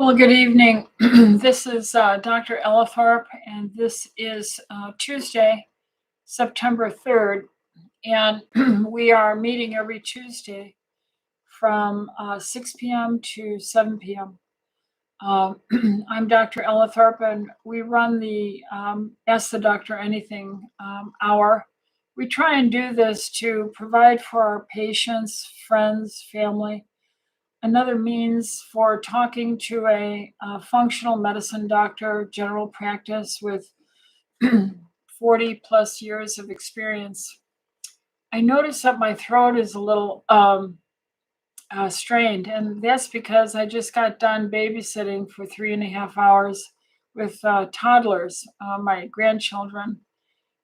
Well, good evening. This is Dr. Ellithorpe, and this is Tuesday, September 3rd. And we are meeting every Tuesday from 6 p.m. to 7 p.m. I'm Dr. Ellithorpe, and we run the Ask the Doctor Anything hour. We try and do this to provide for our patients, friends, family, another means for talking to a functional medicine doctor, general practice with 40 plus years of experience. I notice that my throat is a little strained, and that's because I just got done babysitting for 3.5 hours with toddlers, my grandchildren.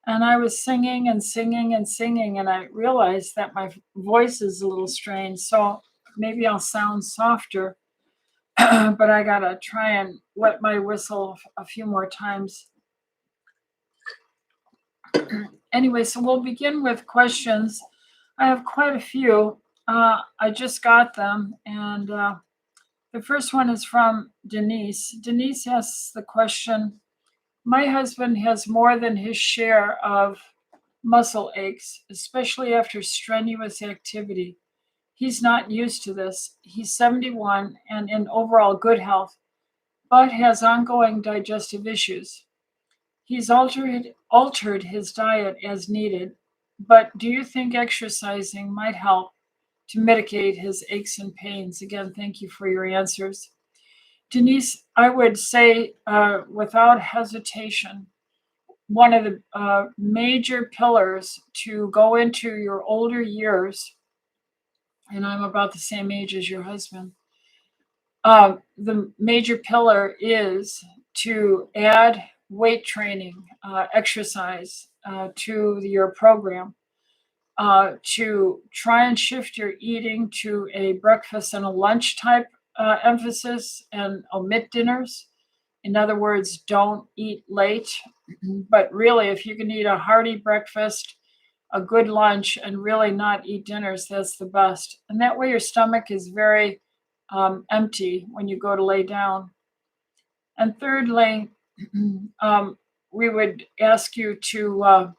And I was singing and singing and singing, and I realized that my voice is a little strained. So maybe I'll sound softer, but I gotta try and wet my whistle a few more times. Anyway, so we'll begin with questions. I have quite a few. I just got them, and the first one is from Denise. Denise asks the question, my husband has more than his share of muscle aches, especially after strenuous activity. He's not used to this. He's 71 and in overall good health, but has ongoing digestive issues. He's altered his diet as needed, but do you think exercising might help to mitigate his aches and pains? Again, thank you for your answers. Denise, I would say without hesitation, one of the major pillars to go into your older years, and I'm about the same age as your husband, the major pillar is to add weight training, exercise to your program, to try and shift your eating to a breakfast and a lunch type emphasis and omit dinners. In other words, don't eat late, but really, if you can eat a hearty breakfast, a good lunch, and really not eat dinners, that's the best. And that way your stomach is very empty when you go to lay down. And thirdly, we would ask you to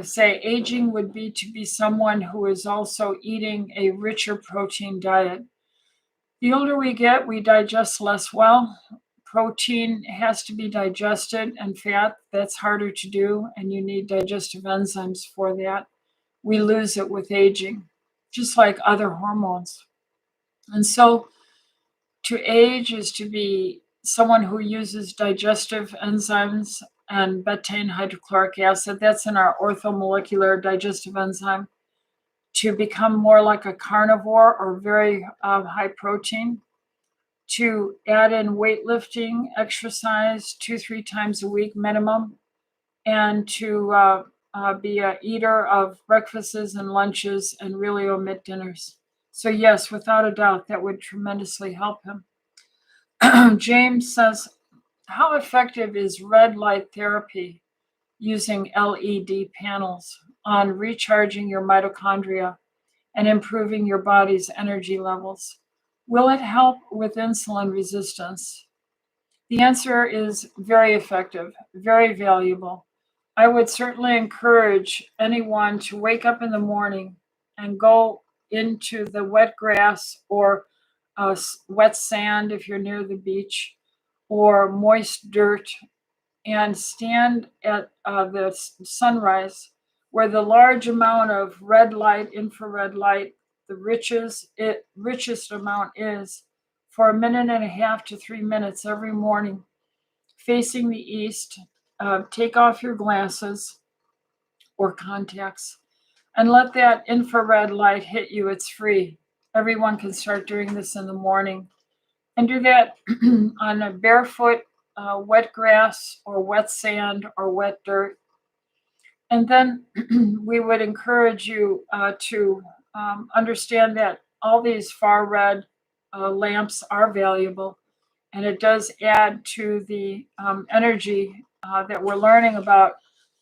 say aging would be to be someone who is also eating a richer protein diet. The older we get, we digest less well. Protein has to be digested, and fat, that's harder to do, and you need digestive enzymes for that. We lose it with aging, just like other hormones. And so to age is to be someone who uses digestive enzymes and betaine hydrochloric acid. That's in our orthomolecular digestive enzyme. To become more like a carnivore or very high protein. To add in weightlifting, exercise 2-3 times a week minimum, and to be an eater of breakfasts and lunches and really omit dinners. So yes, without a doubt, that would tremendously help him. James says, how effective is red light therapy using LED panels on recharging your mitochondria and improving your body's energy levels? Will it help with insulin resistance? The answer is very effective, very valuable. I would certainly encourage anyone to wake up in the morning and go into the wet grass or wet sand if you're near the beach, or moist dirt, and stand at the sunrise where the large amount of red light, infrared light, the richest amount is, for 1.5 to 3 minutes every morning, facing the east. Take off your glasses or contacts and let that infrared light hit you. It's free. Everyone can start doing this in the morning, and do that on a barefoot, wet grass or wet sand or wet dirt. And then we would encourage you to understand that all these far red lamps are valuable, and it does add to the energy that we're learning about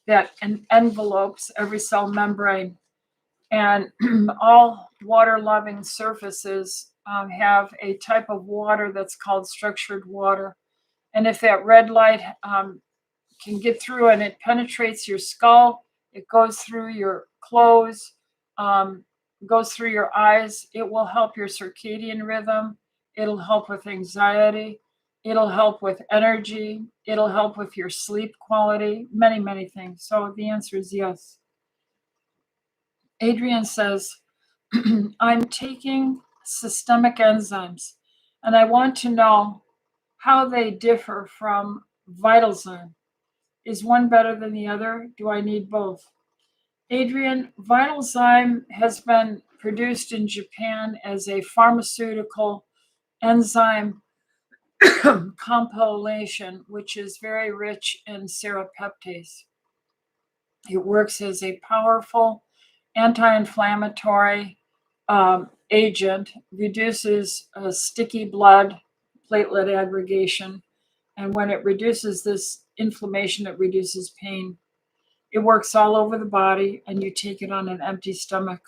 that envelopes every cell membrane. And all water-loving surfaces have a type of water that's called structured water. And if that red light can get through and it penetrates your skull, it goes through your clothes, goes through your eyes, it will help your circadian rhythm. It'll help with anxiety. It'll help with energy. It'll help with your sleep quality, many, many things. So the answer is yes. Adrian says, I'm taking systemic enzymes, and I want to know how they differ from Vitalzym. Is one better than the other? Do I need both? Adrian, Vitalzym has been produced in Japan as a pharmaceutical enzyme compilation, which is very rich in serrapeptase. It works as a powerful anti-inflammatory agent, reduces sticky blood platelet aggregation, and when it reduces this inflammation, it reduces pain. It works all over the body, and you take it on an empty stomach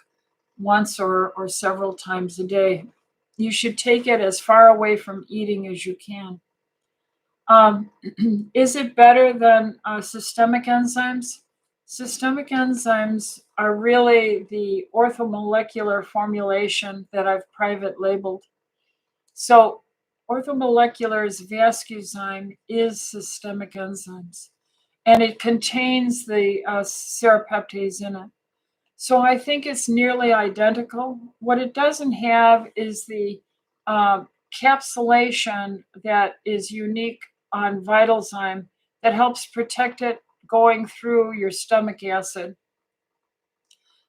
once or several times a day. You should take it as far away from eating as you can. Is it better than systemic enzymes? Systemic enzymes are really the orthomolecular formulation that I've private labeled. So orthomolecular's Vascuzyme is systemic enzymes, and it contains the serrapeptase in it. So I think it's nearly identical. What it doesn't have is the capsulation that is unique on Vitalzym that helps protect it going through your stomach acid.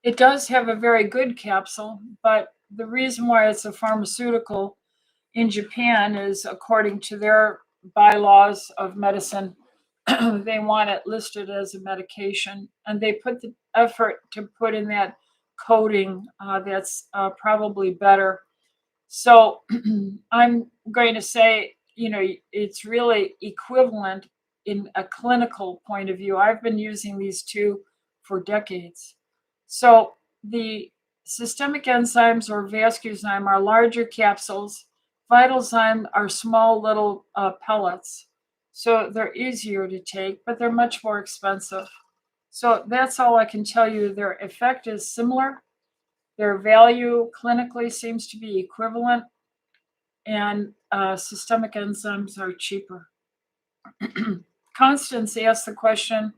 It does have a very good capsule, but the reason why it's a pharmaceutical in Japan is according to their bylaws of medicine, they want it listed as a medication, and they put the effort to put in that coding that's probably better. So I'm going to say, it's really equivalent in a clinical point of view. I've been using these two for decades. So the systemic enzymes or Vascuzyme are larger capsules. Vitalzym are small little pellets. So they're easier to take, but they're much more expensive. So that's all I can tell you. Their effect is similar. Their value clinically seems to be equivalent, and systemic enzymes are cheaper. Constance asked the question,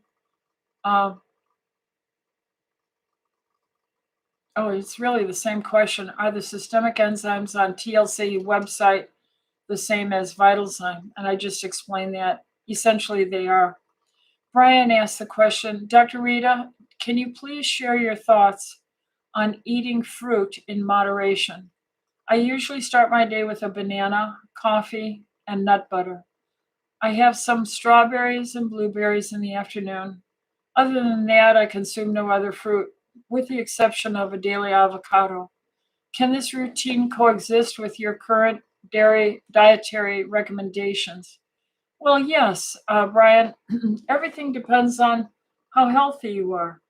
it's really the same question. Are the systemic enzymes on TLC website the same as Vitalzym? And I just explained that. Essentially, they are. Brian asked the question, Dr. Rita, can you please share your thoughts on eating fruit in moderation? I usually start my day with a banana, coffee, and nut butter. I have some strawberries and blueberries in the afternoon. Other than that, I consume no other fruit, with the exception of a daily avocado. Can this routine coexist with your current dietary recommendations? Well, yes, Brian, everything depends on how healthy you are,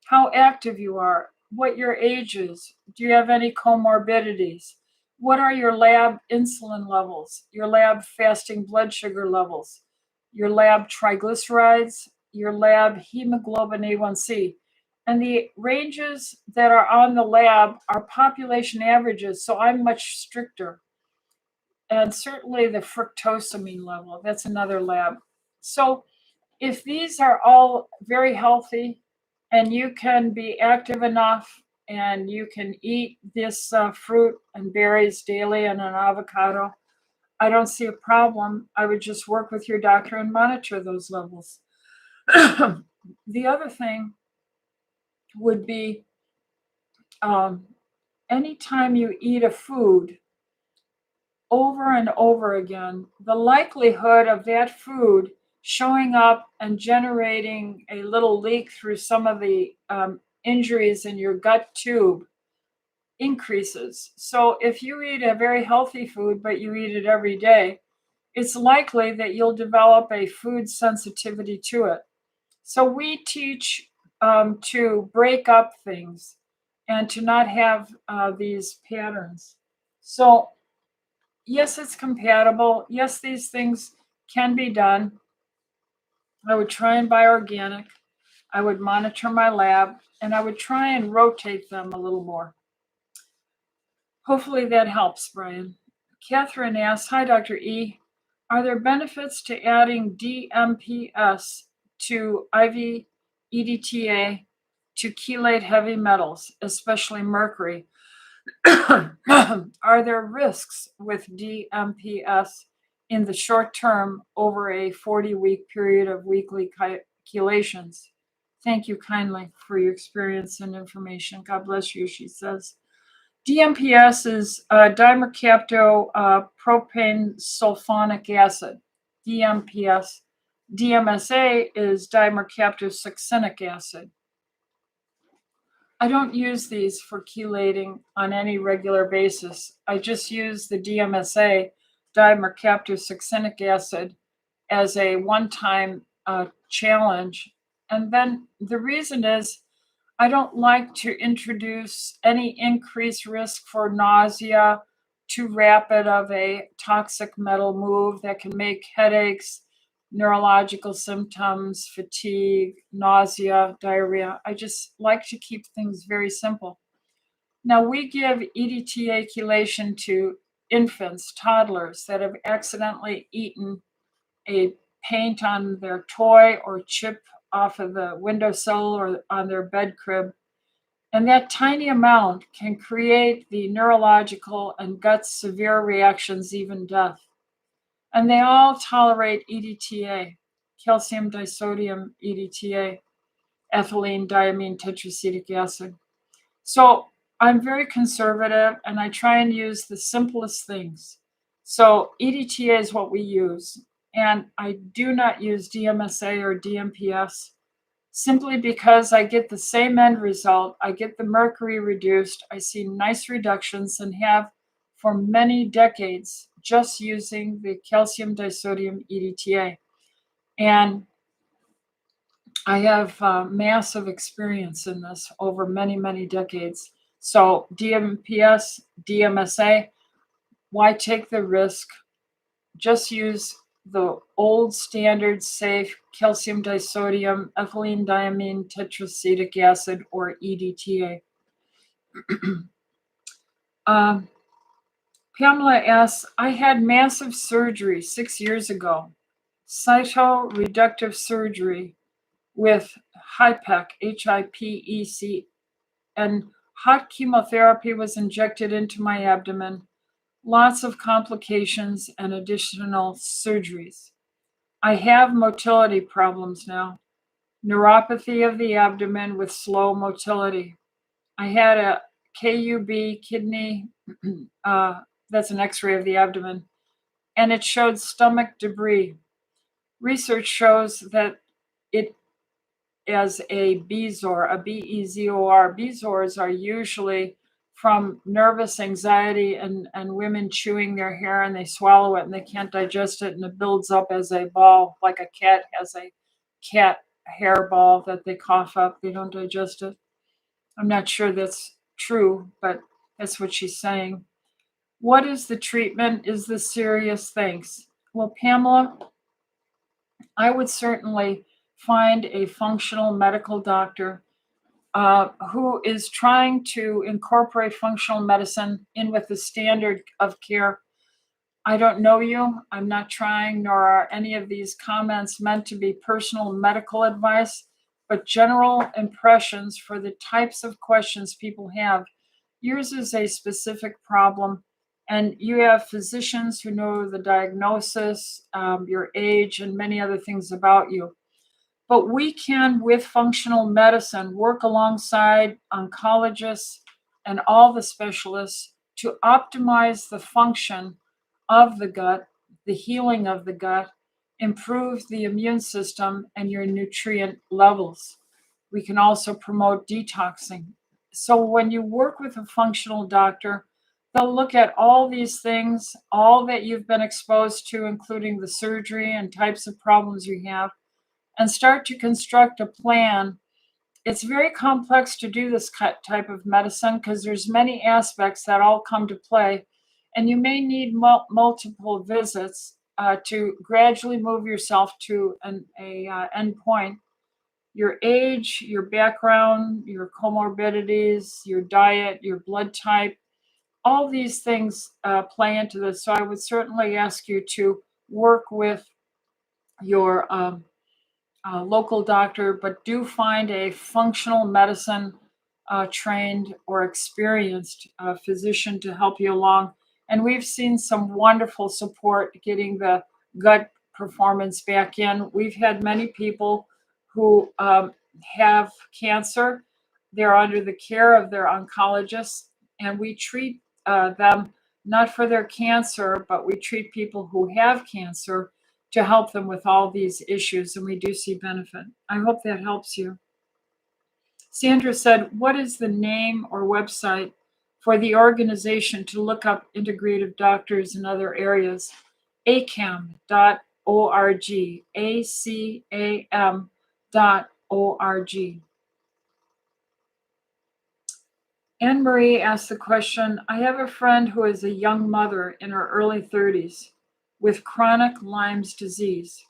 how active you are, what your age is. Do you have any comorbidities? What are your lab insulin levels, your lab fasting blood sugar levels, your lab triglycerides, your lab hemoglobin A1C? And the ranges that are on the lab are population averages, so I'm much stricter. And certainly the fructosamine level, that's another lab. So if these are all very healthy and you can be active enough and you can eat this fruit and berries daily and an avocado, I don't see a problem. I would just work with your doctor and monitor those levels. The other thing would be anytime you eat a food over and over again, the likelihood of that food showing up and generating a little leak through some of the injuries in your gut tube increases. So if you eat a very healthy food, but you eat it every day, it's likely that you'll develop a food sensitivity to it. So we teach to break up things and to not have these patterns. So yes, it's compatible. Yes, these things can be done. I would try and buy organic. I would monitor my lab, and I would try and rotate them a little more. Hopefully that helps, Brian. Catherine asks, hi, Dr. E. Are there benefits to adding DMPS to IV-EDTA to chelate heavy metals, especially mercury? Are there risks with DMPS in the short term over a 40-week period of weekly chelations? Thank you kindly for your experience and information. God bless you, she says. DMPS is dimercaptopropane sulfonic acid. DMPS. DMSA is dimercaptosuccinic acid. I don't use these for chelating on any regular basis. I just use the DMSA, dimercaptosuccinic acid, as a one-time challenge. And then the reason is I don't like to introduce any increased risk for nausea, too rapid of a toxic metal move that can make headaches, neurological symptoms, fatigue, nausea, diarrhea. I just like to keep things very simple. Now, we give EDTA chelation to infants, toddlers that have accidentally eaten a paint on their toy or chip off of the windowsill or on their bed crib. And that tiny amount can create the neurological and gut severe reactions, even death. And they all tolerate EDTA, calcium disodium EDTA, ethylene diamine tetracetic acid. So I'm very conservative and I try and use the simplest things. So EDTA is what we use. And I do not use DMSA or DMPS simply because I get the same end result. I get the mercury reduced. I see nice reductions and have for many decades just using the calcium disodium EDTA. And I have massive experience in this over many, many decades. So DMPS, DMSA, why take the risk? Just use the old standard safe calcium disodium ethylene diamine tetracetic acid, or EDTA. Pamela asks, I had massive surgery 6 years ago, Cyto Reductive Surgery with HIPEC, HIPEC, and hot chemotherapy was injected into my abdomen. Lots of complications and additional surgeries. I have motility problems now. Neuropathy of the abdomen with slow motility. I had a KUB kidney, that's an x-ray of the abdomen, and it showed stomach debris. Research shows that it as a Bezor, a BEZOR. Bezors are usually from nervous anxiety and women chewing their hair and they swallow it and they can't digest it and it builds up as a ball, like a cat has a cat hair ball that they cough up. They don't digest it. I'm not sure that's true, but that's what she's saying. What is the treatment? Is this serious? Thanks. Well, Pamela, I would certainly find a functional medical doctor who is trying to incorporate functional medicine in with the standard of care. I don't know you. I'm not trying, nor are any of these comments meant to be personal medical advice, but general impressions for the types of questions people have. Yours is a specific problem, and you have physicians who know the diagnosis, your age, and many other things about you. But we can, with functional medicine, work alongside oncologists and all the specialists to optimize the function of the gut, the healing of the gut, improve the immune system and your nutrient levels. We can also promote detoxing. So when you work with a functional doctor, they'll look at all these things, all that you've been exposed to, including the surgery and types of problems you have, and start to construct a plan. It's very complex to do this type of medicine because there's many aspects that all come to play. And you may need multiple visits to gradually move yourself to an endpoint. Your age, your background, your comorbidities, your diet, your blood type, all these things play into this. So I would certainly ask you to work with your local doctor, but do find a functional medicine trained or experienced physician to help you along. And we've seen some wonderful support getting the gut performance back in. We've had many people who have cancer. They're under the care of their oncologists, and we treat them not for their cancer, but we treat people who have cancer to help them with all these issues, and we do see benefit. I hope that helps you. Sandra said, what is the name or website for the organization to look up integrative doctors in other areas? acam.org, acam.org. Anne Marie asked the question, I have a friend who is a young mother in her early 30s with chronic Lyme's disease.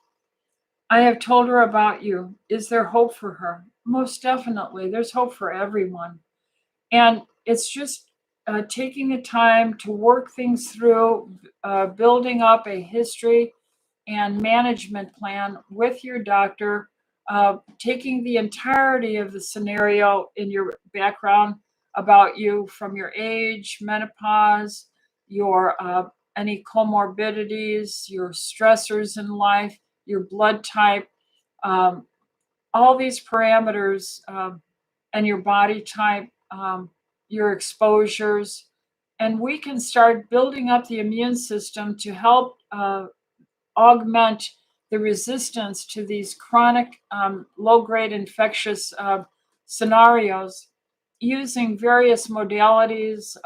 I have told her about you. Is there hope for her? Most definitely. There's hope for everyone. And it's just taking the time to work things through, building up a history and management plan with your doctor, taking the entirety of the scenario in your background about you from your age, menopause, your any comorbidities, your stressors in life, your blood type, all these parameters, and your body type, your exposures. And we can start building up the immune system to help augment the resistance to these chronic low-grade infectious scenarios using various modalities,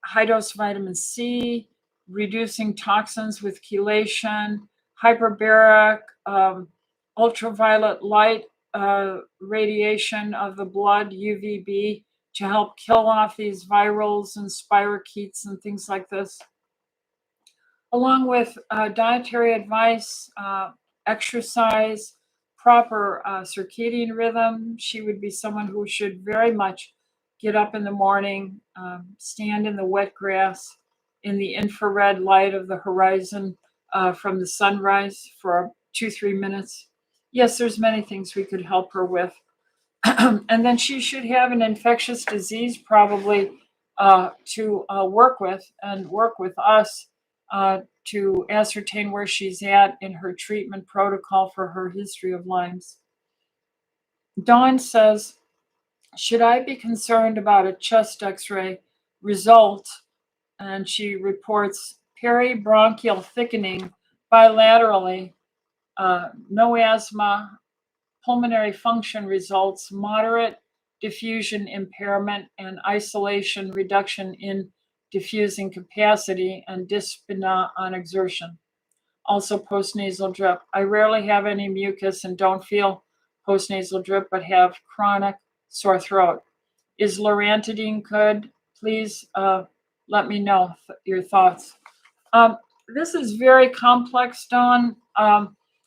high-dose vitamin C, reducing toxins with chelation, hyperbaric, ultraviolet light radiation of the blood, UVB, to help kill off these virals and spirochetes and things like this. Along with dietary advice, exercise, proper circadian rhythm. She would be someone who should very much get up in the morning, stand in the wet grass, in the infrared light of the horizon from the sunrise for 2-3 minutes. Yes, there's many things we could help her with. And then she should have an infectious disease probably to work with and work with us to ascertain where she's at in her treatment protocol for her history of Lyme's. Dawn says, should I be concerned about a chest x-ray result? And she reports peribronchial thickening bilaterally, no asthma, pulmonary function results, moderate diffusion impairment, and isolation reduction in diffusing capacity, and dyspnea on exertion. Also postnasal drip. I rarely have any mucus and don't feel postnasal drip, but have chronic sore throat. Is loratadine good? Please let me know your thoughts. This is very complex, Dawn.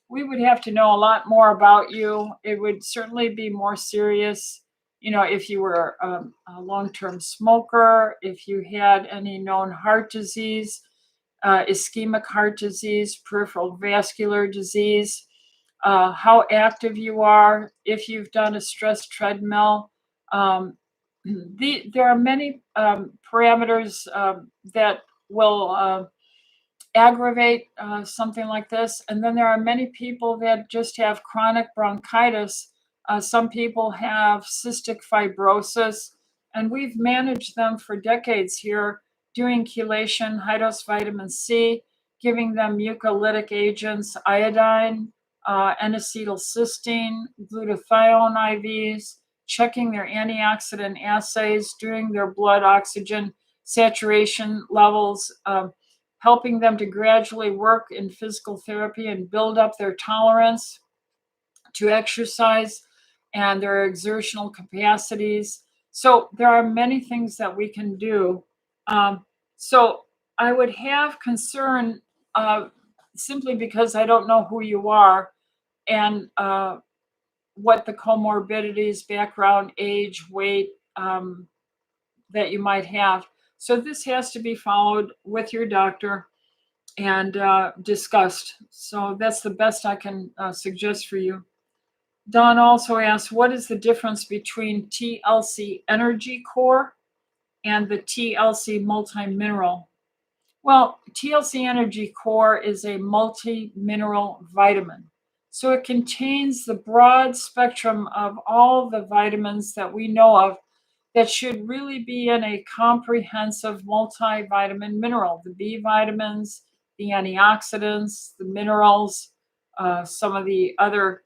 We would have to know a lot more about you. It would certainly be more serious, if you were a long-term smoker, if you had any known heart disease, ischemic heart disease, peripheral vascular disease, how active you are, if you've done a stress treadmill. There are many parameters that will aggravate something like this. And then there are many people that just have chronic bronchitis. Some people have cystic fibrosis, and we've managed them for decades here, doing chelation, high-dose vitamin C, giving them mucolytic agents, iodine, N-acetylcysteine, glutathione IVs, checking their antioxidant assays, doing their blood oxygen saturation levels, helping them to gradually work in physical therapy and build up their tolerance to exercise and their exertional capacities. So there are many things that we can do. So I would have concern simply because I don't know who you are and what the comorbidities, background, age, weight that you might have. So this has to be followed with your doctor and discussed. So that's the best I can suggest for you. Don also asks, what is the difference between TLC Energy Core and the TLC Multi Mineral? Well, TLC Energy Core is a multi-mineral vitamin. So it contains the broad spectrum of all the vitamins that we know of that should really be in a comprehensive multivitamin mineral. The B vitamins, the antioxidants, the minerals, some of the other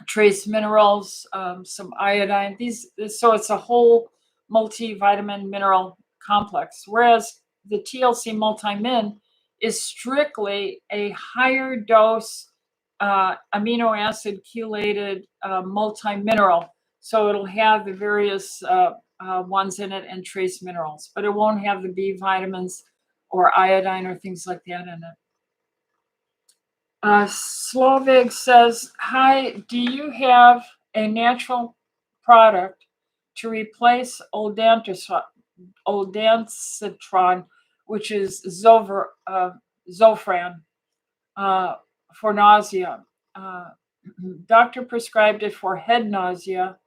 trace minerals, some iodine. So it's a whole multivitamin mineral complex. Whereas the TLC Multi Min is strictly a higher dose amino acid chelated multi-mineral. So it'll have the various ones in it and trace minerals, but it won't have the B vitamins or iodine or things like that in it. Slovig says, hi, do you have a natural product to replace Ondansetron, which is Zofran, for nausea? Doctor prescribed it for head nausea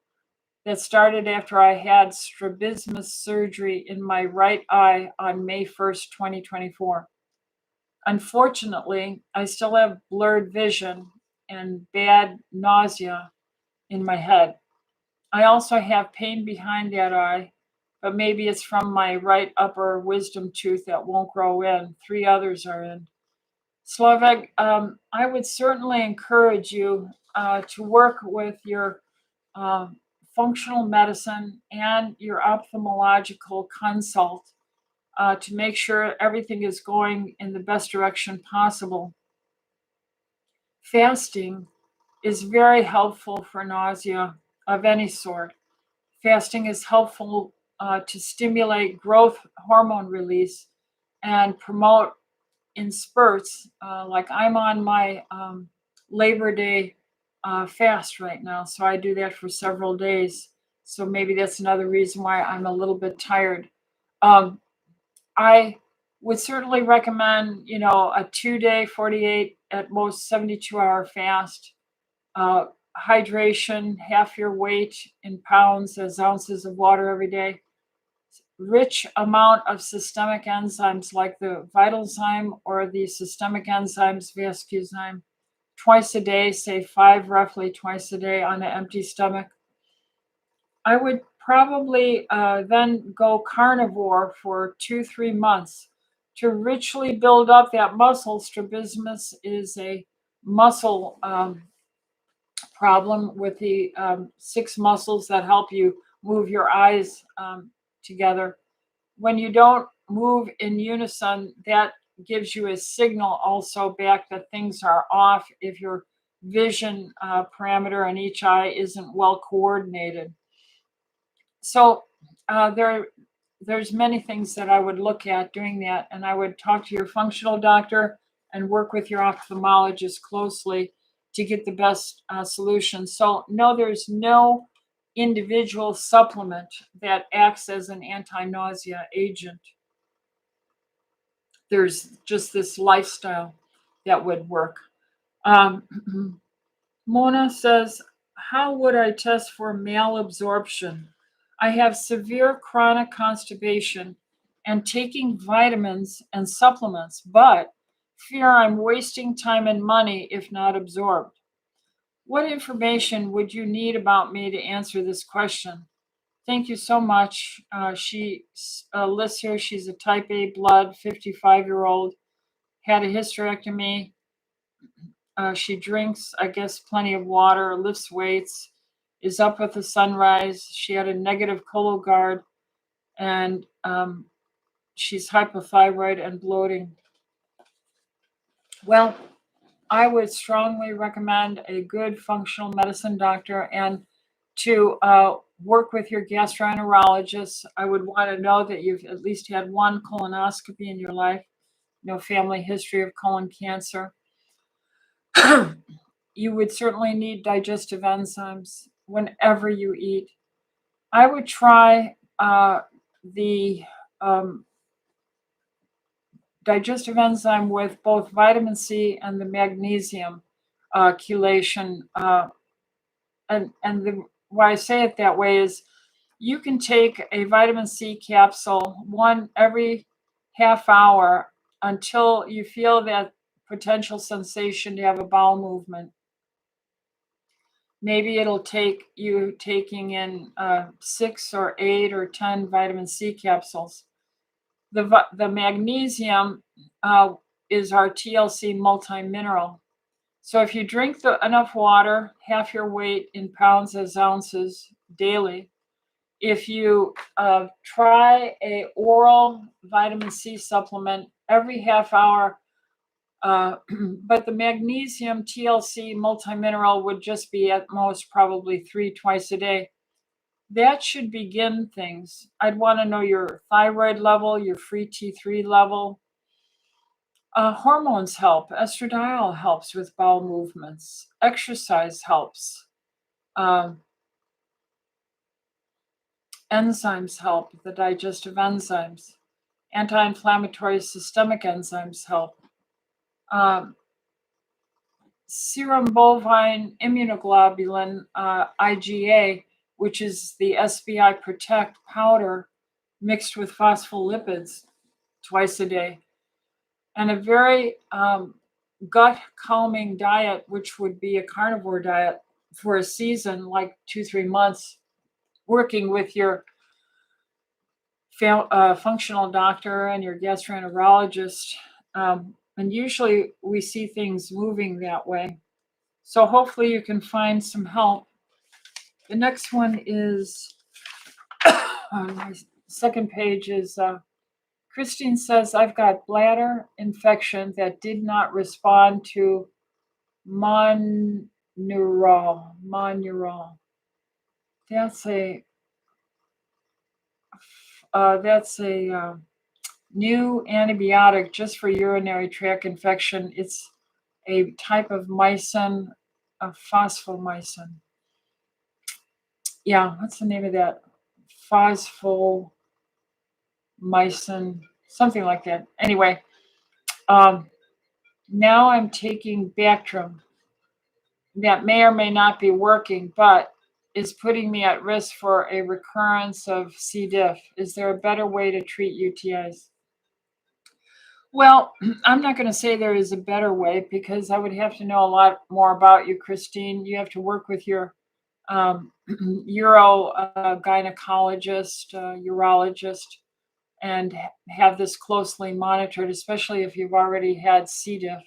that started after I had strabismus surgery in my right eye on May 1st, 2024. Unfortunately, I still have blurred vision and bad nausea in my head. I also have pain behind that eye, but maybe it's from my right upper wisdom tooth that won't grow in. 3 others are in. Slovak, I would certainly encourage you to work with your functional medicine and your ophthalmological consult to make sure everything is going in the best direction possible. Fasting is very helpful for nausea of any sort. Fasting is helpful to stimulate growth hormone release and promote in spurts. Like I'm on my Labor Day fast right now, so I do that for several days. So maybe that's another reason why I'm a little bit tired. I would certainly recommend, a 2-day, 48, at most 72-hour fast. Hydration, half your weight in pounds as ounces of water every day. Rich amount of systemic enzymes like the Vitalzym or the Systemic Enzymes Vascuzyme twice a day, say 5 roughly twice a day on an empty stomach. I would probably then go carnivore for 2-3 months to richly build up that muscle. Strabismus is a muscle problem with the 6 muscles that help you move your eyes together. When you don't move in unison, that gives you a signal also back that things are off if your vision parameter in each eye isn't well coordinated. So there's many things that I would look at doing that, and I would talk to your functional doctor and work with your ophthalmologist closely to get the best solution. So no, there's no individual supplement that acts as an anti-nausea agent. There's just this lifestyle that would work. Mona says, how would I test for malabsorption? I have severe chronic constipation and taking vitamins and supplements, but fear I'm wasting time and money if not absorbed. What information would you need about me to answer this question? Thank you so much. She lists here, she's a type A blood, 55-year-old, had a hysterectomy. She drinks, I guess, plenty of water, lifts weights, is up with the sunrise. She had a negative Cologuard, and she's hypothyroid and bloating. Well, I would strongly recommend a good functional medicine doctor and to work with your gastroenterologist. I would want to know that you've at least had one colonoscopy in your life, no family history of colon cancer. You would certainly need digestive enzymes whenever you eat. I would try the digestive enzyme with both vitamin C and the magnesium chelation. And why I say it that way is you can take a vitamin C capsule, one every half hour, until you feel that potential sensation to have a bowel movement. Maybe it'll take you taking in 6 or 8 or 10 vitamin C capsules. The magnesium is our TLC Multi Min. So if you drink enough water, half your weight in pounds as ounces daily, if you try a oral vitamin C supplement every half hour, but the magnesium TLC multimineral would just be at most probably 3 twice a day. That should begin things. I'd want to know your thyroid level, your free T3 level. Hormones help. Estradiol helps with bowel movements. Exercise helps. Enzymes help, the digestive enzymes. Anti-inflammatory systemic enzymes help. Serum bovine immunoglobulin, IgA, which is the SBI Protect powder mixed with phospholipids twice a day. And a very gut calming diet, which would be a carnivore diet for a season, like 2-3 months, working with your functional doctor and your gastroenterologist. And usually we see things moving that way. So hopefully you can find some help. The next one is, on my second page is, Christine says, I've got bladder infection that did not respond to Monurol. That's a new antibiotic just for urinary tract infection. It's a type of mycin, phosphomycin. Yeah, what's the name of that? Phosphomycin, something like that. Anyway, now I'm taking Bactrim. That may or may not be working, but is putting me at risk for a recurrence of C. diff. Is there a better way to treat UTIs? Well, I'm not going to say there is a better way because I would have to know a lot more about you, Christine. You have to work with your gynecologist, urologist, and have this closely monitored, especially if you've already had C. diff.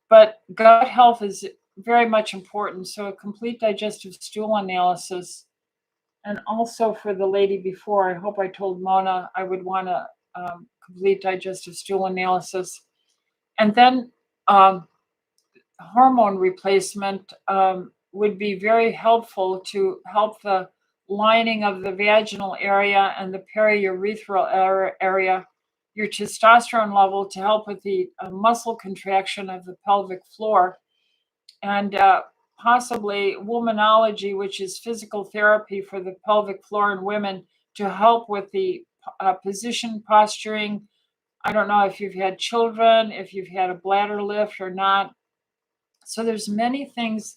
But gut health is very much important. So a complete digestive stool analysis. And also for the lady before, I hope I told Mona I would want a complete digestive stool analysis. And then hormone replacement would be very helpful to help the lining of the vaginal area and the periurethral area, your testosterone level to help with the muscle contraction of the pelvic floor, and possibly womanology, which is physical therapy for the pelvic floor in women to help with the position posturing. I don't know if you've had children, if you've had a bladder lift or not. So there's many things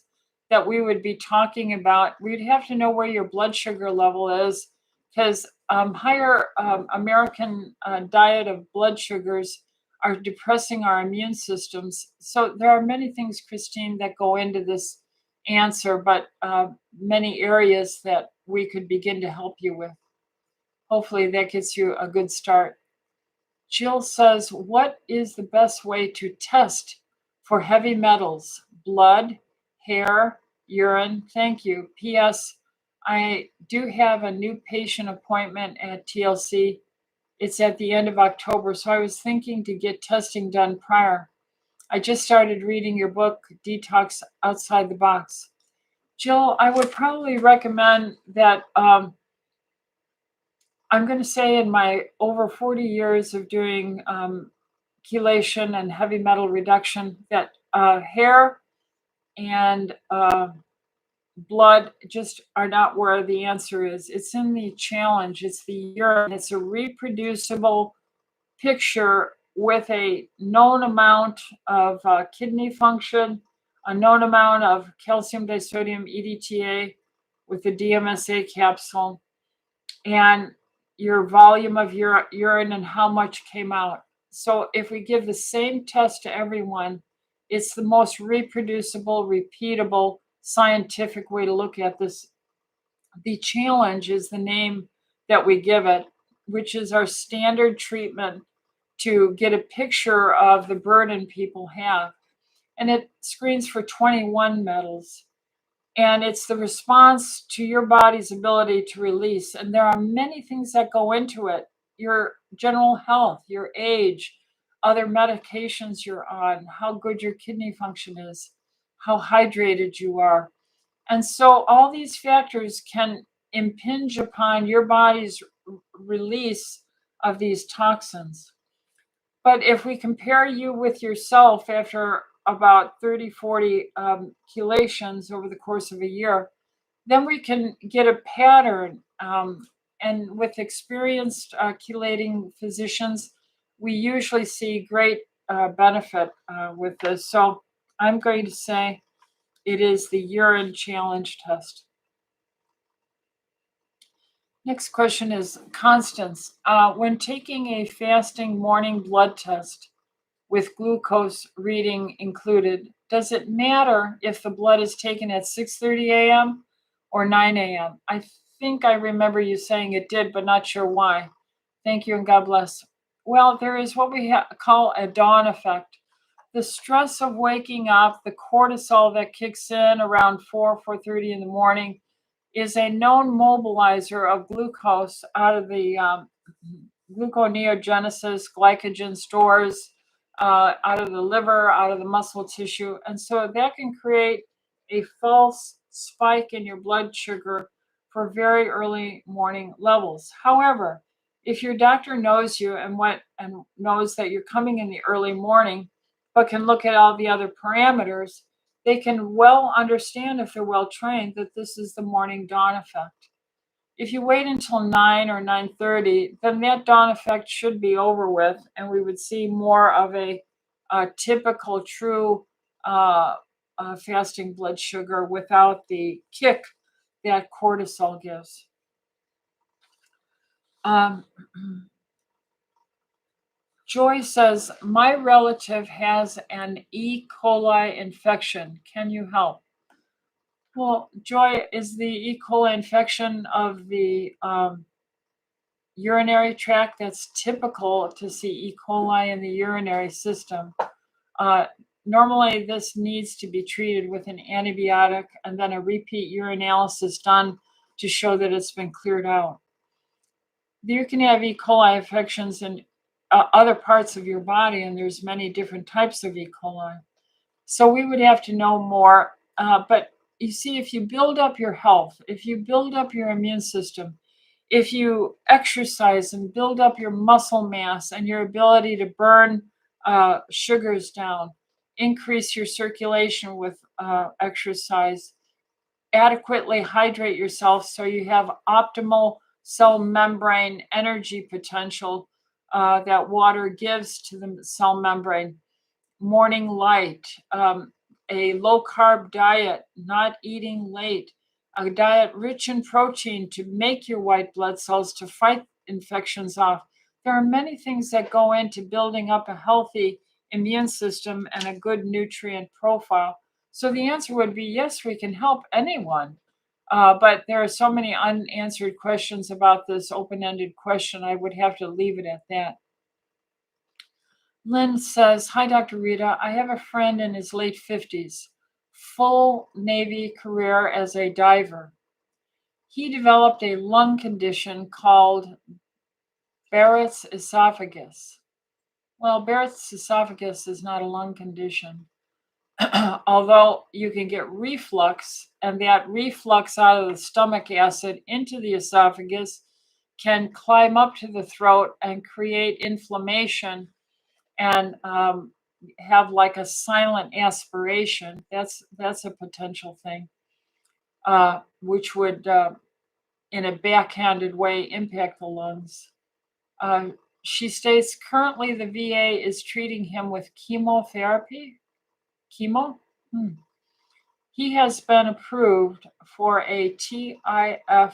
that we would be talking about. We'd have to know where your blood sugar level is, because higher American diet of blood sugars are depressing our immune systems. So there are many things, Christine, that go into this answer, but many areas that we could begin to help you with. Hopefully that gets you a good start. Jill says, what is the best way to test for heavy metals? Blood, hair, urine? Thank you. P.S. I do have a new patient appointment at TLC. It's at the end of October, so I was thinking to get testing done prior. I just started reading your book, Detox Outside the Box. Jill, I would probably recommend that I'm going to say in my over 40 years of doing chelation and heavy metal reduction that hair and blood just are not where the answer is. It's in the challenge. It's the urine. It's a reproducible picture with a known amount of kidney function, a known amount of calcium disodium EDTA with the DMSA capsule, and your volume of urine and how much came out. So if we give the same test to everyone, it's the most reproducible, repeatable, scientific way to look at this. The challenge is the name that we give it, which is our standard treatment to get a picture of the burden people have. And it screens for 21 metals. And it's the response to your body's ability to release. And there are many things that go into it: your general health, your age, other medications you're on, how good your kidney function is, how hydrated you are. And so all these factors can impinge upon your body's release of these toxins. But if we compare you with yourself after about 30, 40 chelations over the course of a year, then we can get a pattern. And with experienced chelating physicians, we usually see great benefit with this. So I'm going to say it is the urine challenge test. Next question is Constance. When taking a fasting morning blood test with glucose reading included, does it matter if the blood is taken at 6:30 a.m. or 9 a.m.? I think I remember you saying it did, but not sure why. Thank you and God bless. Well, there is what we call a dawn effect. The stress of waking up, the cortisol that kicks in around 4:30 in the morning is a known mobilizer of glucose out of the gluconeogenesis, glycogen stores, out of the liver, out of the muscle tissue. And so that can create a false spike in your blood sugar for very early morning levels. However, if your doctor knows you and knows that you're coming in the early morning, but can look at all the other parameters, they can well understand, if they're well trained, that this is the morning dawn effect. If you wait until 9 or 9:30, then that dawn effect should be over with, and we would see more of a typical, true fasting blood sugar without the kick that cortisol gives. Joy says, my relative has an E. coli infection. Can you help? Well, Joy, is the E. coli infection of the urinary tract? That's typical to see E. coli in the urinary system. Normally, this needs to be treated with an antibiotic and then a repeat urinalysis done to show that it's been cleared out. You can have E. coli infections in other parts of your body, and there's many different types of E. coli. So we would have to know more. But you see, if you build up your health, if you build up your immune system, if you exercise and build up your muscle mass and your ability to burn sugars down, increase your circulation with exercise, adequately hydrate yourself so you have optimal cell membrane energy potential that water gives to the cell membrane, morning light, a low carb diet, not eating late, a diet rich in protein to make your white blood cells to fight infections off. There are many things that go into building up a healthy immune system and a good nutrient profile. So the answer would be yes, we can help anyone. But there are so many unanswered questions about this open-ended question, I would have to leave it at that. Lynn says, hi, Dr. Rita. I have a friend in his late 50s, full Navy career as a diver. He developed a lung condition called Barrett's esophagus. Well, Barrett's esophagus is not a lung condition. although you can get reflux, and that reflux out of the stomach acid into the esophagus can climb up to the throat and create inflammation and have like a silent aspiration. That's a potential thing, which would, in a backhanded way, impact the lungs. She states currently the VA is treating him with chemotherapy. Chemo? He has been approved for a TIF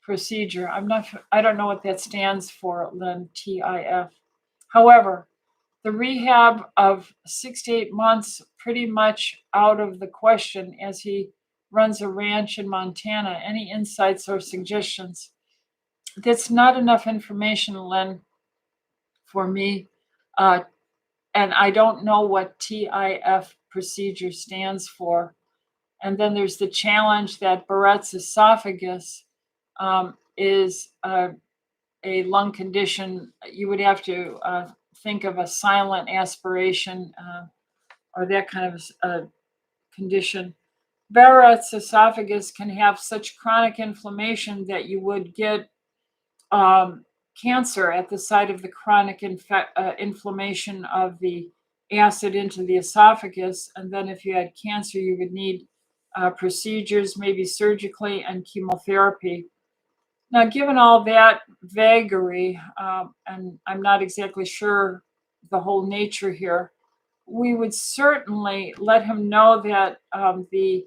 procedure. I don't know what that stands for, Lynn, TIF. However, the rehab of 6 to 8 months pretty much out of the question as he runs a ranch in Montana. Any insights or suggestions? That's not enough information, Lynn, for me. And I don't know what TIF procedure stands for. And then there's the challenge that Barrett's esophagus is a lung condition. You would have to think of a silent aspiration or that kind of condition. Barrett's esophagus can have such chronic inflammation that you would get cancer at the site of the chronic inflammation of the acid into the esophagus. And then if you had cancer, you would need procedures, maybe surgically, and chemotherapy. Now, given all that vagary, and I'm not exactly sure the whole nature here, we would certainly let him know that the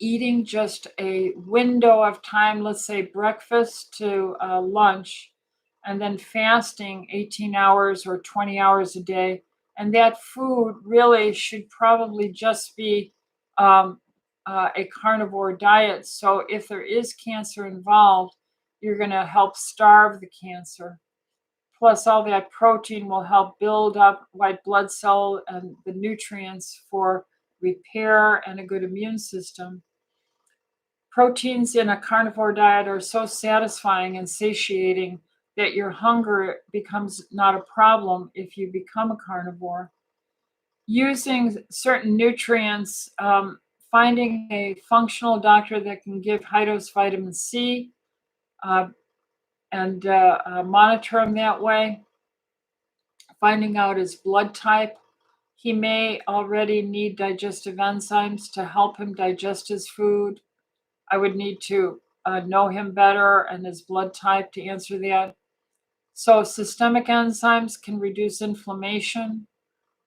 eating just a window of time, let's say breakfast to lunch, and then fasting 18 hours or 20 hours a day. And that food really should probably just be a carnivore diet. So if there is cancer involved, you're going to help starve the cancer. Plus, all that protein will help build up white blood cell and the nutrients for repair and a good immune system. Proteins in a carnivore diet are so satisfying and satiating that your hunger becomes not a problem if you become a carnivore. Using certain nutrients, finding a functional doctor that can give high-dose vitamin C and monitor him that way. Finding out his blood type. He may already need digestive enzymes to help him digest his food. I would need to know him better and his blood type to answer that. So systemic enzymes can reduce inflammation.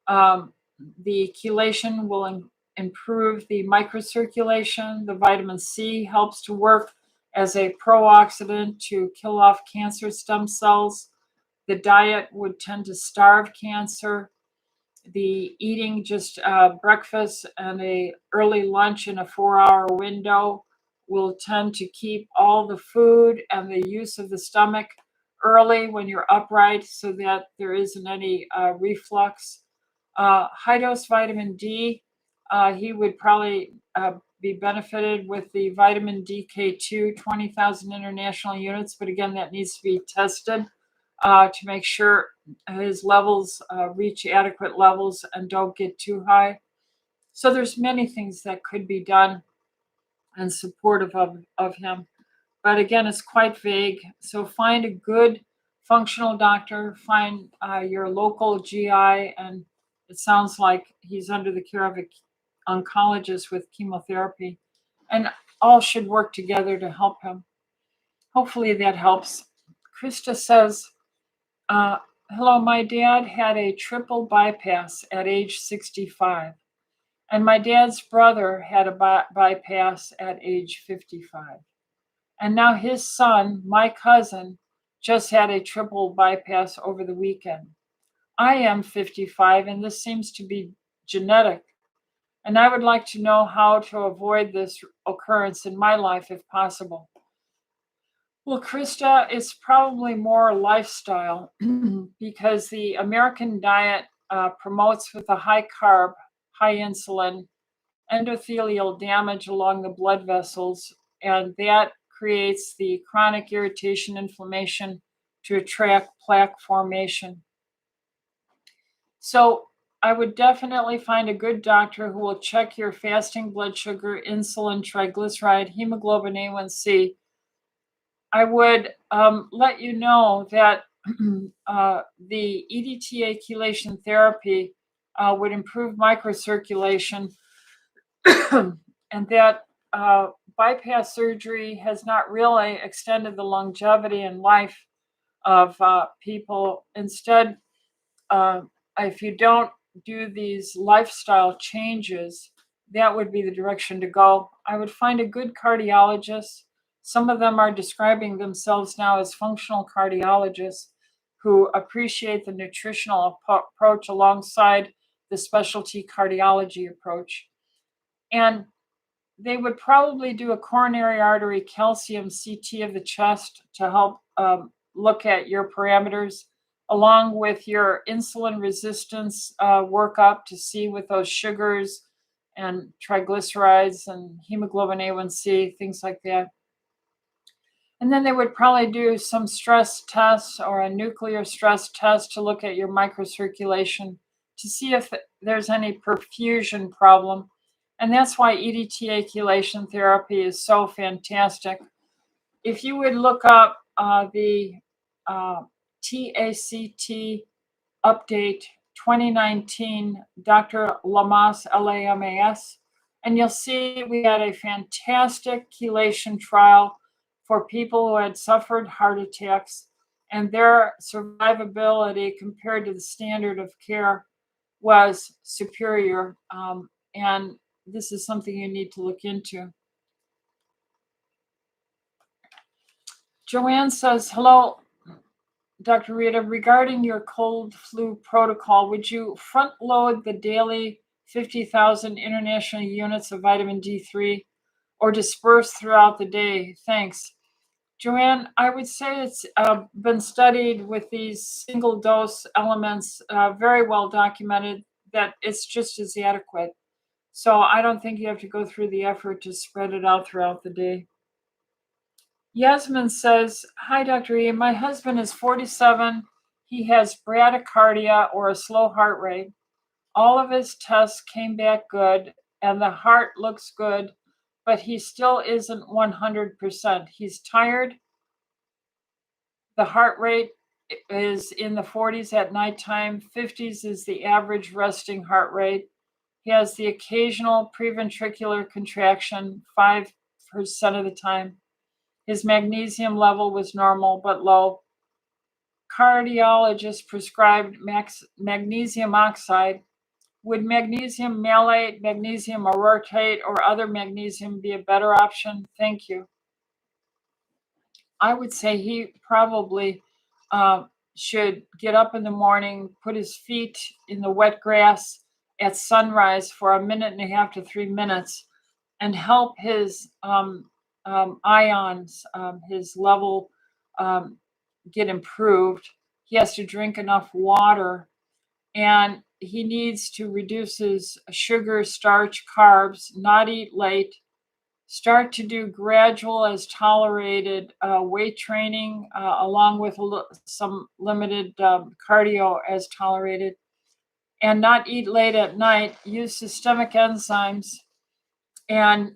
The chelation will improve the microcirculation. The vitamin C helps to work as a pro-oxidant to kill off cancer stem cells. The diet would tend to starve cancer. The eating just breakfast and a early lunch in a 4-hour window will tend to keep all the food and the use of the stomach early when you're upright so that there isn't any reflux. High-dose vitamin D, he would probably be benefited with the vitamin DK2, 20,000 international units, but again, that needs to be tested to make sure his levels reach adequate levels and don't get too high. So there's many things that could be done and supportive of him. But again, it's quite vague. So find a good functional doctor, find your local GI, and it sounds like he's under the care of an oncologist with chemotherapy, and all should work together to help him. Hopefully that helps. Krista says, hello, my dad had a triple bypass at age 65, and my dad's brother had a bypass at age 55. And now his son, my cousin, just had a triple bypass over the weekend. I am 55, and this seems to be genetic. And I would like to know how to avoid this occurrence in my life if possible. Well, Krista, it's probably more lifestyle because the American diet promotes with a high carb, high insulin, endothelial damage along the blood vessels, and that creates the chronic irritation, inflammation to attract plaque formation. So I would definitely find a good doctor who will check your fasting blood sugar, insulin, triglyceride, hemoglobin A1C. I would let you know that the EDTA chelation therapy would improve microcirculation and that bypass surgery has not really extended the longevity and life of people. Instead, if you don't do these lifestyle changes, that would be the direction to go. I would find a good cardiologist. Some of them are describing themselves now as functional cardiologists who appreciate the nutritional approach alongside the specialty cardiology approach. And they would probably do a coronary artery calcium CT of the chest to help look at your parameters, along with your insulin resistance workup to see with those sugars and triglycerides and hemoglobin A1C, things like that. And then they would probably do some stress tests or a nuclear stress test to look at your microcirculation to see if there's any perfusion problem. And that's why EDTA chelation therapy is so fantastic. If you would look up the TACT update 2019, Dr. Lamas, LAMAS, and you'll see we had a fantastic chelation trial for people who had suffered heart attacks, and their survivability compared to the standard of care was superior. And this is something you need to look into. Joanne says, hello, Dr. Rita, regarding your cold flu protocol, would you front load the daily 50,000 international units of vitamin D3 or disperse throughout the day? Thanks. Joanne, I would say it's been studied with these single dose elements, very well documented that it's just as adequate. So I don't think you have to go through the effort to spread it out throughout the day. Yasmin says, hi, Dr. E. My husband is 47. He has bradycardia or a slow heart rate. All of his tests came back good and the heart looks good, but he still isn't 100%. He's tired. The heart rate is in the 40s at nighttime. 50s is the average resting heart rate. He has the occasional preventricular contraction 5% of the time. His magnesium level was normal but low. Cardiologist prescribed magnesium oxide. Would magnesium malate, magnesium orotate, or other magnesium be a better option? Thank you. I would say he probably should get up in the morning, put his feet in the wet grass at sunrise for 1.5 to 3 minutes, and help his ions, his level get improved. He has to drink enough water, and he needs to reduce his sugar, starch, carbs, not eat late, start to do gradual as tolerated weight training, along with some limited cardio as tolerated, and not eat late at night, use systemic enzymes. And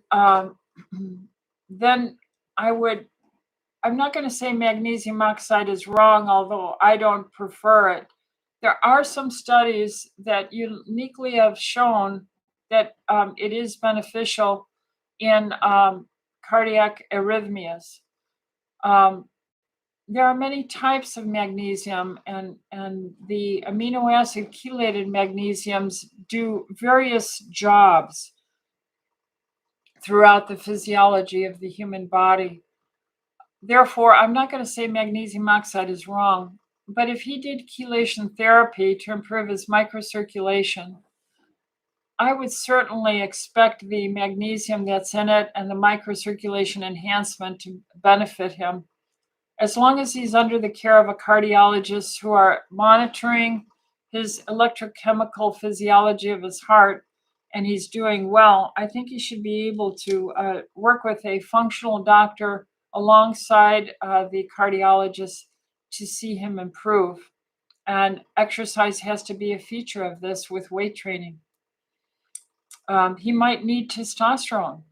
then I'm not going to say magnesium oxide is wrong, although I don't prefer it. There are some studies that uniquely have shown that it is beneficial in cardiac arrhythmias. There are many types of magnesium, and the amino acid chelated magnesiums do various jobs throughout the physiology of the human body. Therefore, I'm not going to say magnesium oxide is wrong, but if he did chelation therapy to improve his microcirculation, I would certainly expect the magnesium that's in it and the microcirculation enhancement to benefit him. As long as he's under the care of a cardiologist who are monitoring his electrochemical physiology of his heart and he's doing well, I think he should be able to work with a functional doctor alongside the cardiologist to see him improve. And exercise has to be a feature of this with weight training. He might need testosterone.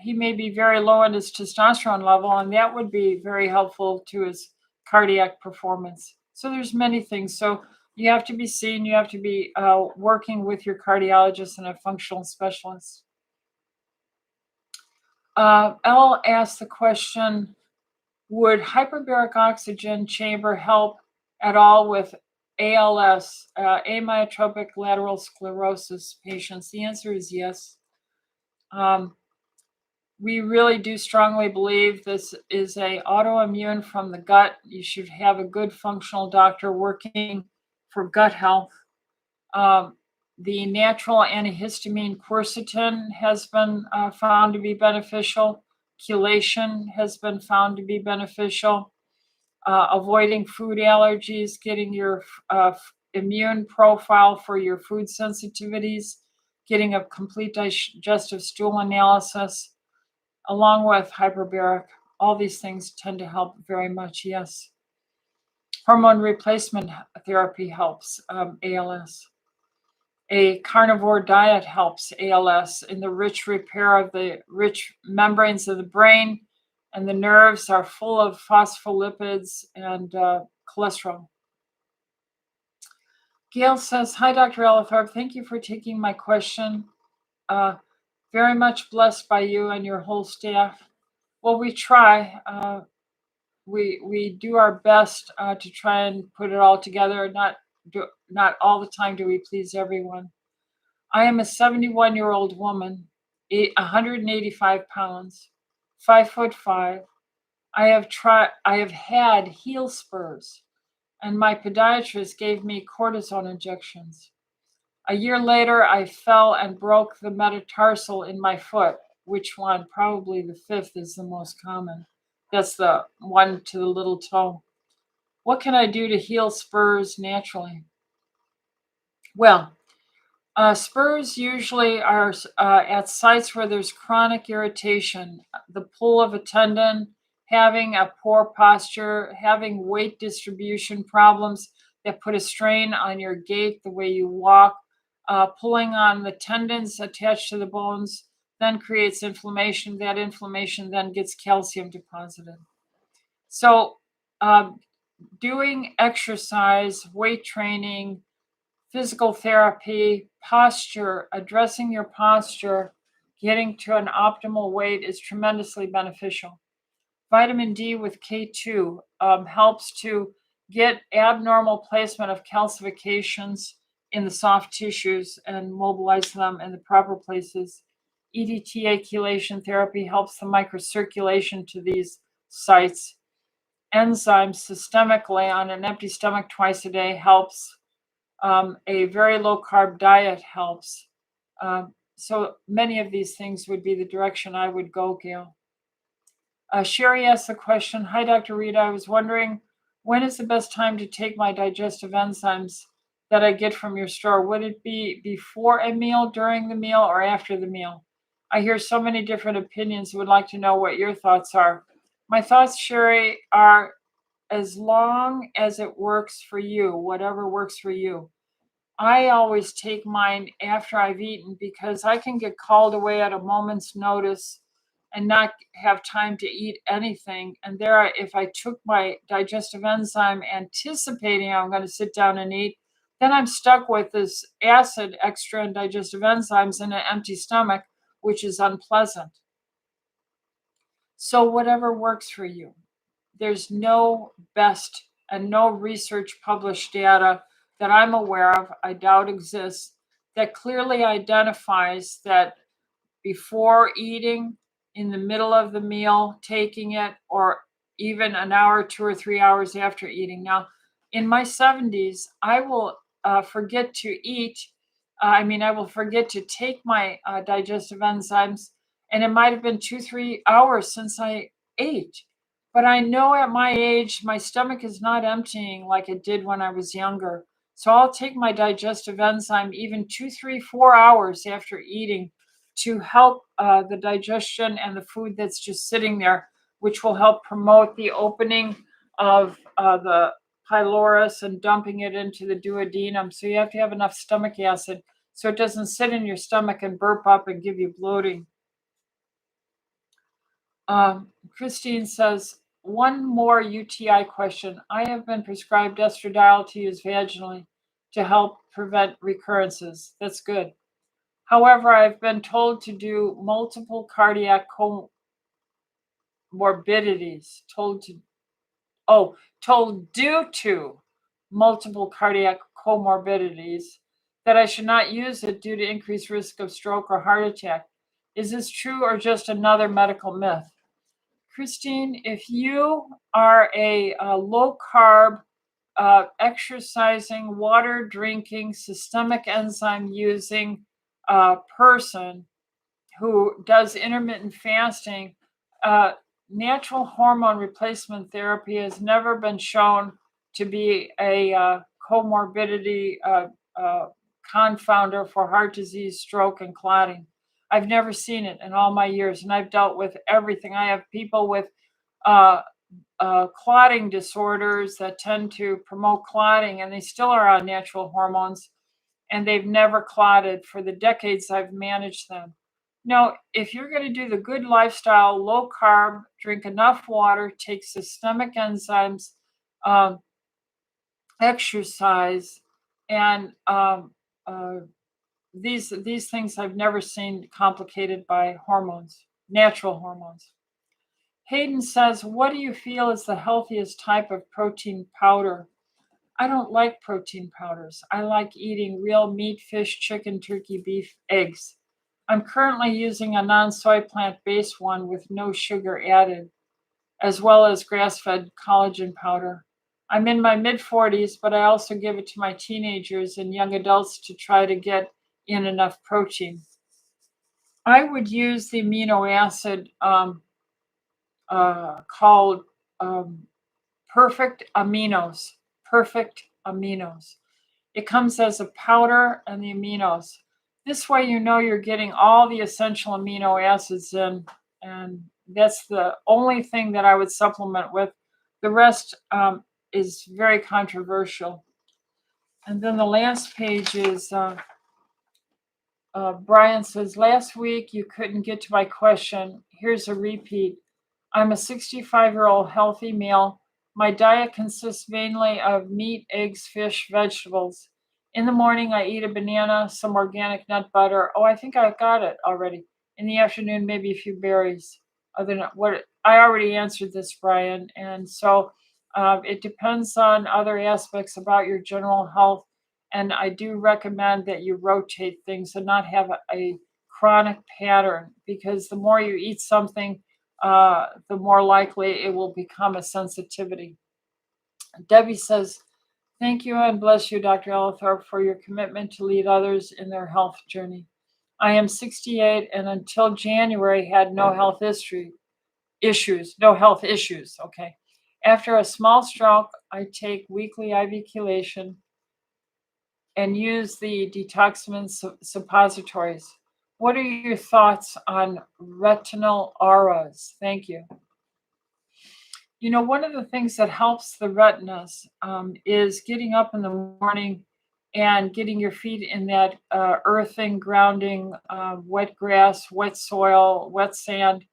He may be very low in his testosterone level, and that would be very helpful to his cardiac performance. So there's many things. So you have to be seen. You have to be working with your cardiologist and a functional specialist. Elle asked the question, would hyperbaric oxygen chamber help at all with ALS, amyotrophic lateral sclerosis patients? The answer is yes. We really do strongly believe this is an autoimmune from the gut. You should have a good functional doctor working for gut health. The natural antihistamine quercetin has been found to be beneficial. Chelation has been found to be beneficial. Avoiding food allergies, getting your immune profile for your food sensitivities, getting a complete digestive stool analysis, along with hyperbaric. All these things tend to help very much, yes. Hormone replacement therapy helps ALS. A carnivore diet helps ALS in the rich repair of the rich membranes of the brain, and the nerves are full of phospholipids and cholesterol. Gail says, hi, Dr. Ellithorpe. Thank you for taking my question. Very much blessed by you and your whole staff. Well, we try. We do our best to try and put it all together. Not all the time do we please everyone. I am a 71-year-old woman, 185 pounds, 5'5". I have had heel spurs, and my podiatrist gave me cortisone injections. A year later, I fell and broke the metatarsal in my foot. Which one? Probably the fifth is the most common. That's the one to the little toe. What can I do to heal spurs naturally? Well, spurs usually are at sites where there's chronic irritation, the pull of a tendon, having a poor posture, having weight distribution problems that put a strain on your gait, the way you walk, pulling on the tendons attached to the bones, then creates inflammation. That inflammation then gets calcium deposited. So doing exercise, weight training, physical therapy, posture, addressing your posture, getting to an optimal weight is tremendously beneficial. Vitamin D with K2 helps to get abnormal placement of calcifications in the soft tissues and mobilize them in the proper places. EDTA chelation therapy helps the microcirculation to these sites. Enzymes systemically on an empty stomach twice a day helps. A very low carb diet helps. So many of these things would be the direction I would go, Gail. Sherry asked the question, hi, Dr. Rita. I was wondering, when is the best time to take my digestive enzymes that I get from your store? Would it be before a meal, during the meal, or after the meal? I hear so many different opinions. Would like to know what your thoughts are. My thoughts, Sherry, are as long as it works for you, whatever works for you. I always take mine after I've eaten because I can get called away at a moment's notice and not have time to eat anything. And if I took my digestive enzyme anticipating I'm going to sit down and eat, then I'm stuck with this acid extra in digestive enzymes in an empty stomach, which is unpleasant. So whatever works for you. There's no best and no research published data that I'm aware of, I doubt exists, that clearly identifies that before eating, in the middle of the meal, taking it, or even an hour, 2 or 3 hours after eating. Now, in my 70s, I will forget to eat. I will forget to take my digestive enzymes, and it might have been 2-3 hours since I ate. But I know at my age, my stomach is not emptying like it did when I was younger. So I'll take my digestive enzyme even 2, 3, 4 hours after eating to help the digestion and the food that's just sitting there, which will help promote the opening of the pylorus and dumping it into the duodenum. So you have to have enough stomach acid so it doesn't sit in your stomach and burp up and give you bloating. Christine says, one more UTI question. I have been prescribed estradiol to use vaginally to help prevent recurrences. That's good. However, I've been told to do multiple cardiac comorbidities, told due to multiple cardiac comorbidities that I should not use it due to increased risk of stroke or heart attack. Is this true or just another medical myth? Christine, if you are a low carb, exercising, water drinking, systemic enzyme using person who does intermittent fasting, natural hormone replacement therapy has never been shown to be a comorbidity confounder for heart disease, stroke, and clotting. I've never seen it in all my years, and I've dealt with everything. I have people with clotting disorders that tend to promote clotting, and they still are on natural hormones, and they've never clotted for the decades I've managed them. Now, if you're going to do the good lifestyle, low carb, drink enough water, take systemic enzymes, exercise, and these things I've never seen complicated by hormones, natural hormones. Hayden says, what do you feel is the healthiest type of protein powder? I don't like protein powders. I like eating real meat, fish, chicken, turkey, beef, eggs. I'm currently using a non-soy-plant-based one with no sugar added, as well as grass-fed collagen powder. I'm in my mid-40s, but I also give it to my teenagers and young adults to try to get in enough protein. I would use the amino acid called Perfect Aminos. Perfect Aminos. It comes as a powder and the aminos. This way you know you're getting all the essential amino acids in, and that's the only thing that I would supplement with. The rest is very controversial. And then the last page is Brian says, last week you couldn't get to my question. Here's a repeat. I'm a 65-year-old healthy male. My diet consists mainly of meat, eggs, fish, vegetables. In the morning, I eat a banana, some organic nut butter. Oh, I think I got it already. In the afternoon, maybe a few berries. Other than what I already answered this, Brian. And so it depends on other aspects about your general health. And I do recommend that you rotate things and not have a chronic pattern, because the more you eat something, the more likely it will become a sensitivity. Debbie says, thank you and bless you, Dr. Ellithorpe, for your commitment to lead others in their health journey. I am 68 and until January had no health issues. Okay. After a small stroke, I take weekly IV chelation and use the detoxin suppositories. What are your thoughts on retinal auras? Thank you. You know, one of the things that helps the retinas is getting up in the morning and getting your feet in that earthing, grounding, wet grass, wet soil, wet sand.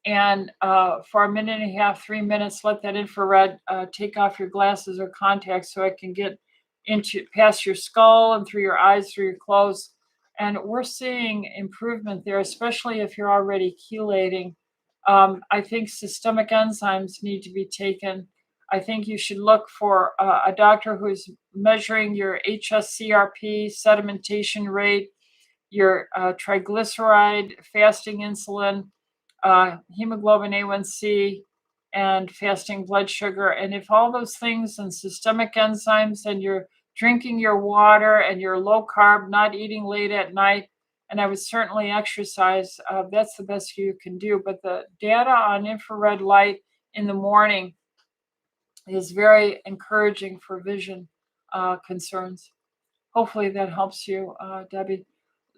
And for a minute and a half, 3 minutes, let that infrared take off your glasses or contacts so it can get into past your skull and through your eyes, through your clothes. And we're seeing improvement there, especially if you're already chelating. I think systemic enzymes need to be taken. I think you should look for a doctor who's measuring your HSCRP, sedimentation rate, your triglyceride, fasting insulin, hemoglobin A1C, and fasting blood sugar. And if all those things and systemic enzymes, and you're drinking your water and you're low carb, not eating late at night, and I would certainly exercise, that's the best you can do. But the data on infrared light in the morning is very encouraging for vision concerns. Hopefully that helps you, Debbie.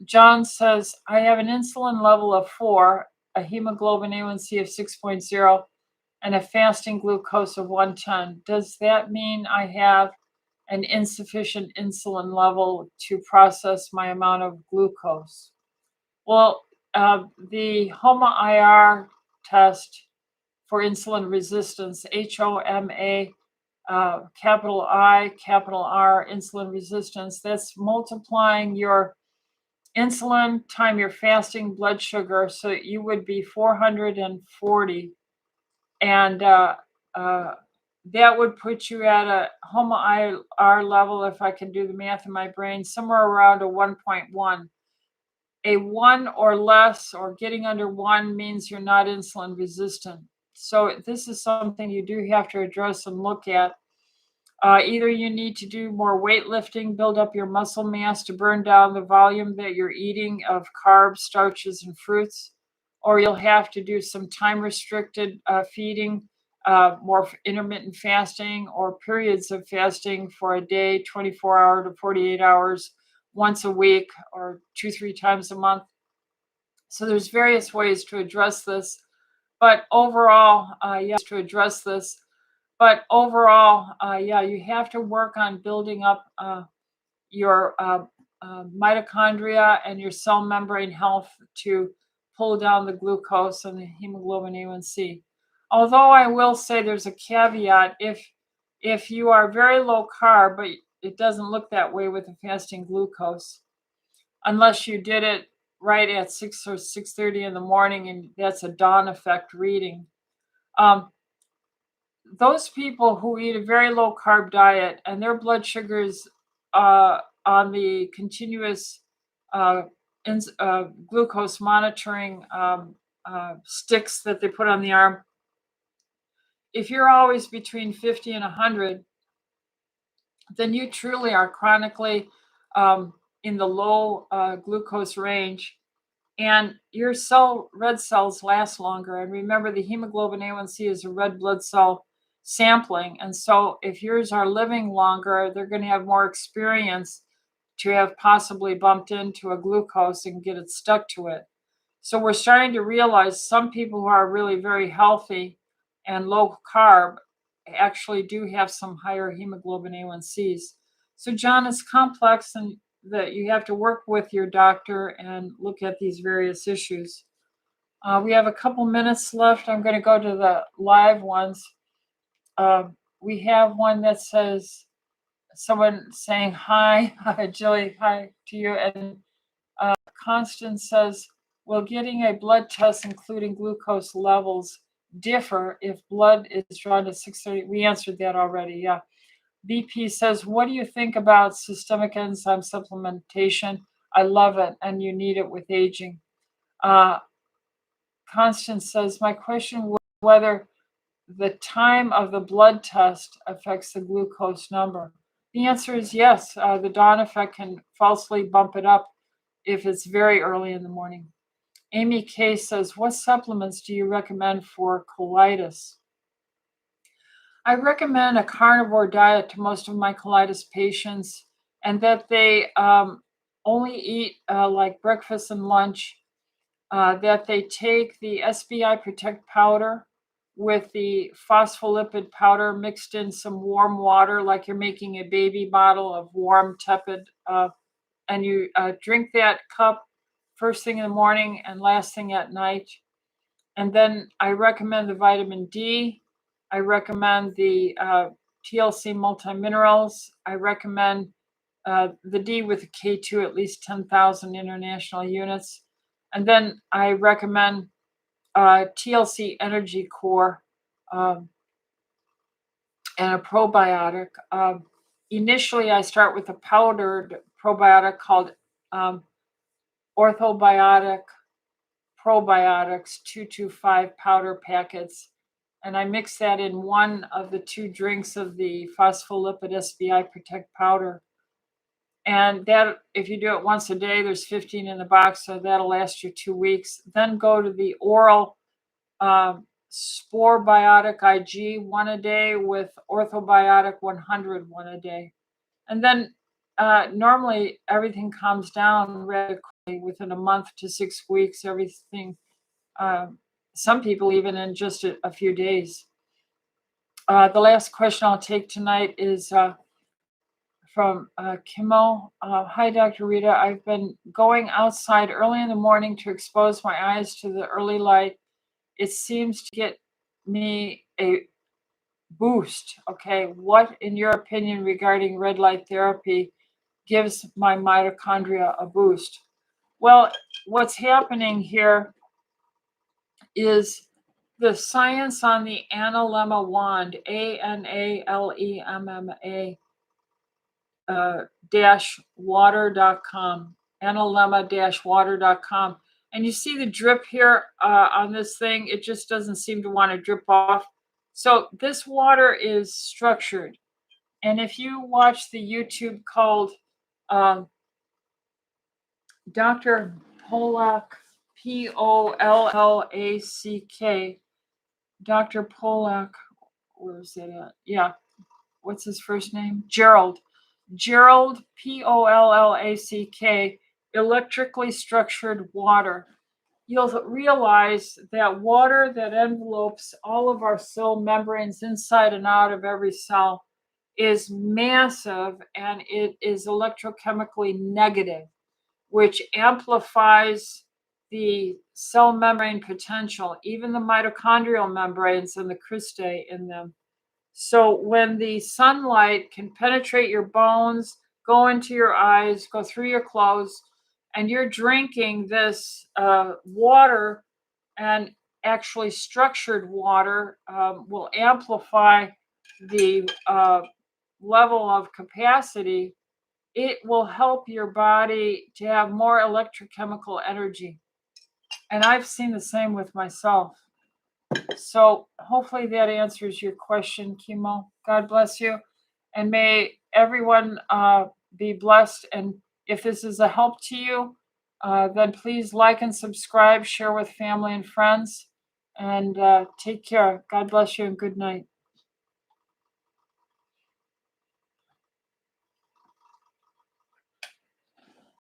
John says, I have an insulin level of 4, a hemoglobin A1C of 6.0, and a fasting glucose of 110. Does that mean I have an insufficient insulin level to process my amount of glucose? Well, the HOMA-IR test for insulin resistance, HOMA, capital I, capital R, insulin resistance, that's multiplying your insulin time your fasting blood sugar, so you would be 440. And that would put you at a HOMA-IR level, if I can do the math in my brain, somewhere around a 1.1. A 1 or less, or getting under 1, means you're not insulin resistant. So this is something you do have to address and look at. Either you need to do more weightlifting, build up your muscle mass to burn down the volume that you're eating of carbs, starches, and fruits, or you'll have to do some time-restricted feeding, more intermittent fasting, or periods of fasting for a day, 24 hours to 48 hours, once a week, or 2-3 times a month. So there's various ways to address this, but overall, you have to work on building up your mitochondria and your cell membrane health to pull down the glucose and the hemoglobin A1C. Although I will say there's a caveat: if you are very low carb, but it doesn't look that way with the fasting glucose, unless you did it right at 6 or 6:30 in the morning, and that's a dawn effect reading. Those people who eat a very low carb diet and their blood sugars on the continuous glucose monitoring sticks that they put on the arm, if you're always between 50 and 100, then you truly are chronically in the low glucose range, and your red cells last longer. And remember, the hemoglobin A1C is a red blood cell sampling, and so if yours are living longer, they're going to have more experience to have possibly bumped into a glucose and get it stuck to it. So we're starting to realize some people who are really very healthy and low carb actually do have some higher hemoglobin A1Cs. So John, it's complex, and that you have to work with your doctor and look at these various issues. We have a couple minutes left. I'm going to go to the live ones. We have one that says, someone saying hi, Jilly, hi to you. And Constance says, will getting a blood test including glucose levels differ if blood is drawn to 6:30? We answered that already, yeah. BP says, what do you think about systemic enzyme supplementation? I love it, and you need it with aging. Constance says, my question was whether the time of the blood test affects the glucose number. The answer is yes. The dawn effect can falsely bump it up if it's very early in the morning. Amy K says, what supplements do you recommend for colitis? I recommend a carnivore diet to most of my colitis patients, and that they only eat like breakfast and lunch, that they take the SBI Protect powder with the phospholipid powder mixed in some warm water, like you're making a baby bottle of warm, tepid, and you drink that cup first thing in the morning and last thing at night. And then I recommend the vitamin D. I recommend the TLC multi-minerals. I recommend the D with a K2, at least 10,000 international units. And then I recommend TLC Energy Core and a probiotic. Initially, I start with a powdered probiotic called Orthobiotic Probiotics 225 powder packets, and I mix that in one of the 2 drinks of the phospholipid SBI Protect powder. And that, if you do it once a day, there's 15 in the box, so that'll last you 2 weeks. Then go to the oral Spore Biotic IG 1 a day with Orthobiotic 100 1 a day. And then normally everything calms down really quickly within a month to 6 weeks, everything, some people even in just a few days. The last question I'll take tonight is from Kimo. Hi, Dr. Rita. I've been going outside early in the morning to expose my eyes to the early light. It seems to get me a boost. Okay, what, in your opinion, regarding red light therapy gives my mitochondria a boost? Well, what's happening here is the science on the analemma wand, ANALEMMA water.com, analemma-water.com. And you see the drip here on this thing, it just doesn't seem to want to drip off. So this water is structured. And if you watch the YouTube called Dr. Pollack, Pollack, Dr. Pollack, where's it at? Yeah, what's his first name? Gerald, Pollack, electrically structured water. You'll realize that water that envelopes all of our cell membranes inside and out of every cell is massive, and it is electrochemically negative, which amplifies the cell membrane potential, even the mitochondrial membranes and the cristae in them. So when the sunlight can penetrate your bones, go into your eyes, go through your clothes, and you're drinking this water, and actually structured water will amplify the level of capacity. It will help your body to have more electrochemical energy. And I've seen the same with myself. So hopefully that answers your question, Kimo. God bless you. And may everyone be blessed. And if this is a help to you, then please like and subscribe, share with family and friends, and take care. God bless you and good night.